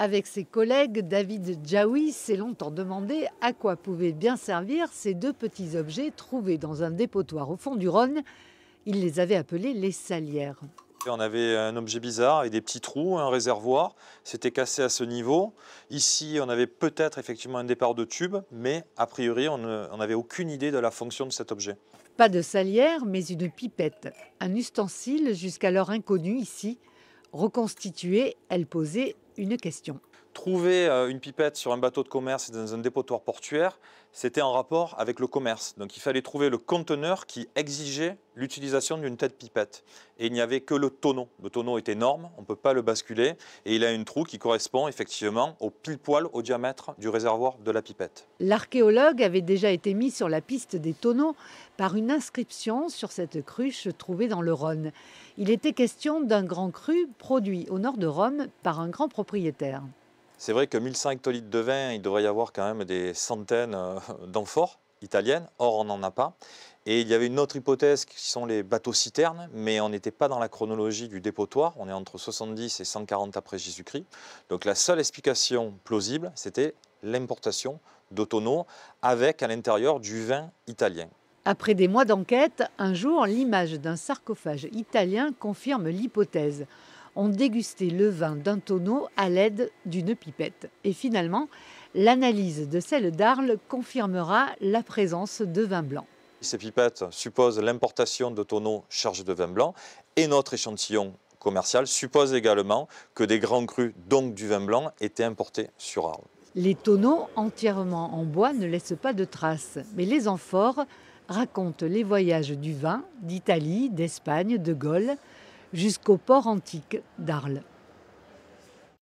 Avec ses collègues, David Djaoui s'est longtemps demandé à quoi pouvaient bien servir ces deux petits objets trouvés dans un dépotoir au fond du Rhône. Il les avait appelés les salières. On avait un objet bizarre avec des petits trous, un réservoir, c'était cassé à ce niveau. Ici, on avait peut-être effectivement un départ de tube, mais a priori, on n'avait aucune idée de la fonction de cet objet. Pas de salière, mais une pipette, un ustensile jusqu'alors inconnu ici. Reconstituée, elle posait une question. Trouver une pipette sur un bateau de commerce dans un dépotoir portuaire, c'était en rapport avec le commerce. Donc il fallait trouver le conteneur qui exigeait l'utilisation d'une telle pipette. Et il n'y avait que le tonneau. Le tonneau est énorme, on ne peut pas le basculer. Et il a une trou qui correspond effectivement au pile-poil au diamètre du réservoir de la pipette. L'archéologue avait déjà été mis sur la piste des tonneaux par une inscription sur cette cruche trouvée dans le Rhône. Il était question d'un grand cru produit au nord de Rome par un grand propriétaire. C'est vrai que 1500 hectolitres de vin, il devrait y avoir quand même des centaines d'amphores italiennes. Or, on n'en a pas. Et il y avait une autre hypothèse qui sont les bateaux-citernes, mais on n'était pas dans la chronologie du dépotoir. On est entre 70 et 140 après Jésus-Christ. Donc la seule explication plausible, c'était l'importation de tonneaux avec à l'intérieur du vin italien. Après des mois d'enquête, un jour, l'image d'un sarcophage italien confirme l'hypothèse. On dégustait le vin d'un tonneau à l'aide d'une pipette. Et finalement, l'analyse de celle d'Arles confirmera la présence de vin blanc. Ces pipettes supposent l'importation de tonneaux chargés de vin blanc et notre échantillon commercial suppose également que des grands crus, donc du vin blanc, étaient importés sur Arles. Les tonneaux entièrement en bois ne laissent pas de traces, mais les amphores racontent les voyages du vin d'Italie, d'Espagne, de Gaule, jusqu'au port antique d'Arles.